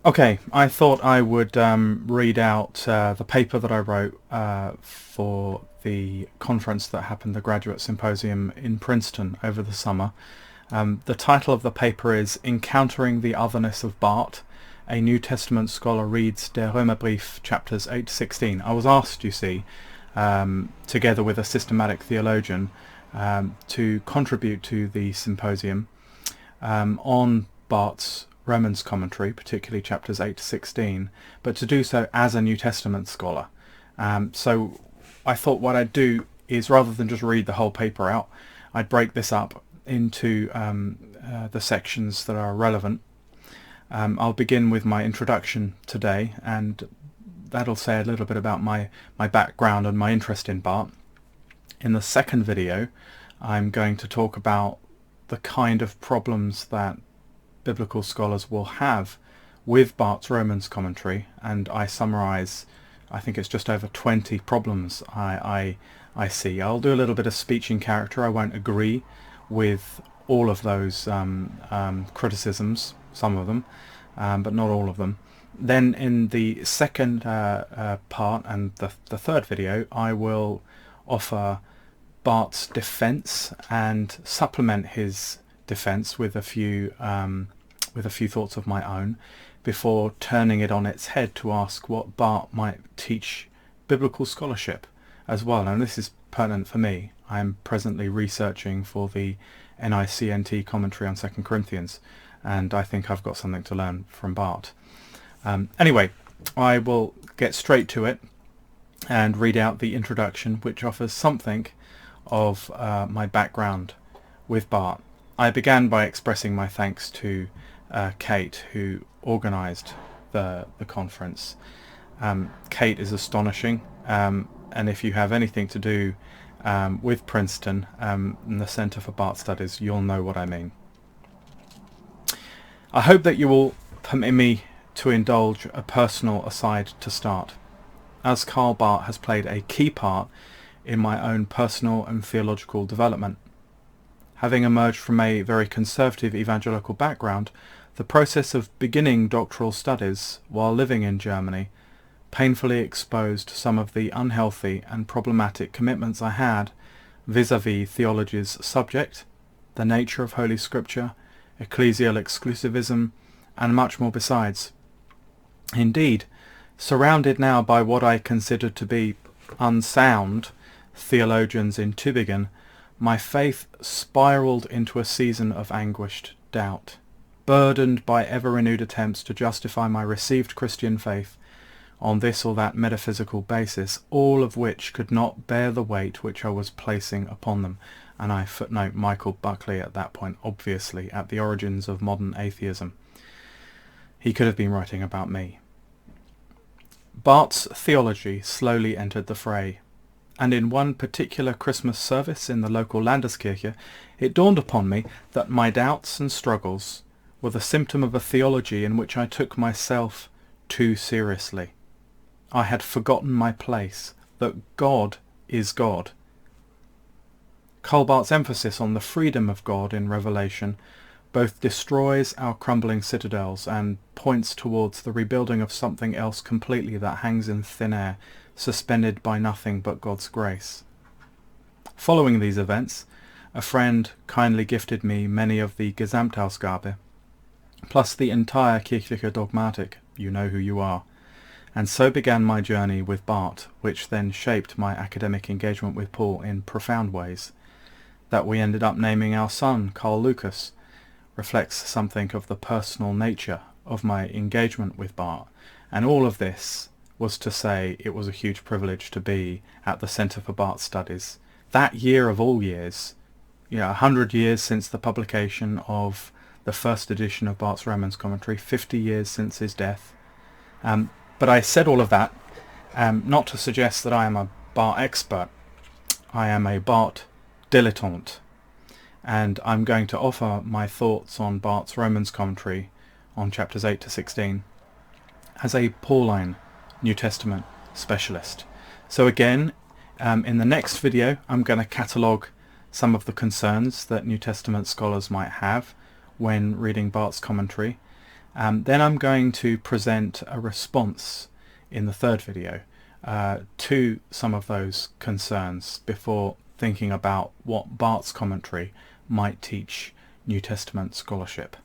Okay, I thought I would read out the paper that I wrote for the conference that happened, the Graduate Symposium in Princeton over the summer. The title of the paper is Encountering the Otherness of Barth. A New Testament scholar reads Der Römerbrief, chapters 8 to 16. I was asked, you see, together with a systematic theologian, to contribute to the symposium on Barth's Romans commentary, particularly chapters 8 to 16, but to do so as a New Testament scholar. So I thought what I'd do is, rather than just read the whole paper out, I'd break this up into the sections that are relevant. I'll begin with my introduction today, and that'll say a little bit about my background and my interest in Barth. In the second video, I'm going to talk about the kind of problems that biblical scholars will have with Barth's Romans commentary, and I summarise, I think it's just over 20 problems I see. I'll do a little bit of speech in character. I won't agree with all of those criticisms, some of them, but not all of them. Then in the second part and the third video, I will offer Barth's defence and supplement his defence with a few thoughts of my own, before turning it on its head to ask what Barth might teach biblical scholarship as well. And this is pertinent for me. I am presently researching for the NICNT commentary on 2 Corinthians, and I think I've got something to learn from Barth. Anyway, I will get straight to it and read out the introduction, which offers something of my background with Barth. I began by expressing my thanks to Kate, who organised the conference. Kate is astonishing, and if you have anything to do with Princeton and the Centre for Barth Studies, you'll know what I mean. I hope that you will permit me to indulge a personal aside to start, as Karl Barth has played a key part in my own personal and theological development. Having emerged from a very conservative evangelical background, the process of beginning doctoral studies while living in Germany painfully exposed some of the unhealthy and problematic commitments I had vis-à-vis theology's subject, the nature of Holy Scripture, ecclesial exclusivism, and much more besides. Indeed, surrounded now by what I considered to be unsound theologians in Tübingen, my faith spiraled into a season of anguished doubt, burdened by ever-renewed attempts to justify my received Christian faith on this or that metaphysical basis, all of which could not bear the weight which I was placing upon them. And I footnote Michael Buckley at that point, obviously, at the origins of modern atheism. He could have been writing about me. Barth's theology slowly entered the fray, and in one particular Christmas service in the local Landeskirche, it dawned upon me that my doubts and struggles were the symptom of a theology in which I took myself too seriously. I had forgotten my place, that God is God. Karl Barth's emphasis on the freedom of God in Revelation both destroys our crumbling citadels and points towards the rebuilding of something else completely that hangs in thin air, suspended by nothing but God's grace. Following these events, a friend kindly gifted me many of the Gesamtausgabe, plus the entire Kirchliche Dogmatik, you know who you are, and so began my journey with Barth, which then shaped my academic engagement with Paul in profound ways. That we ended up naming our son Carl Lucas reflects something of the personal nature of my engagement with Barth, and all of this was to say it was a huge privilege to be at the Centre for Barth Studies. That year of all years, 100 years since the publication of the first edition of Barth's Romans commentary, 50 years since his death. But I said all of that not to suggest that I am a Barth expert. I am a Barth dilettante, and I'm going to offer my thoughts on Barth's Romans commentary on chapters 8 to 16 as a Pauline New Testament specialist. So again, in the next video, I'm going to catalogue some of the concerns that New Testament scholars might have when reading Barth's commentary, Then I'm going to present a response in the third video to some of those concerns before thinking about what Barth's commentary might teach New Testament scholarship.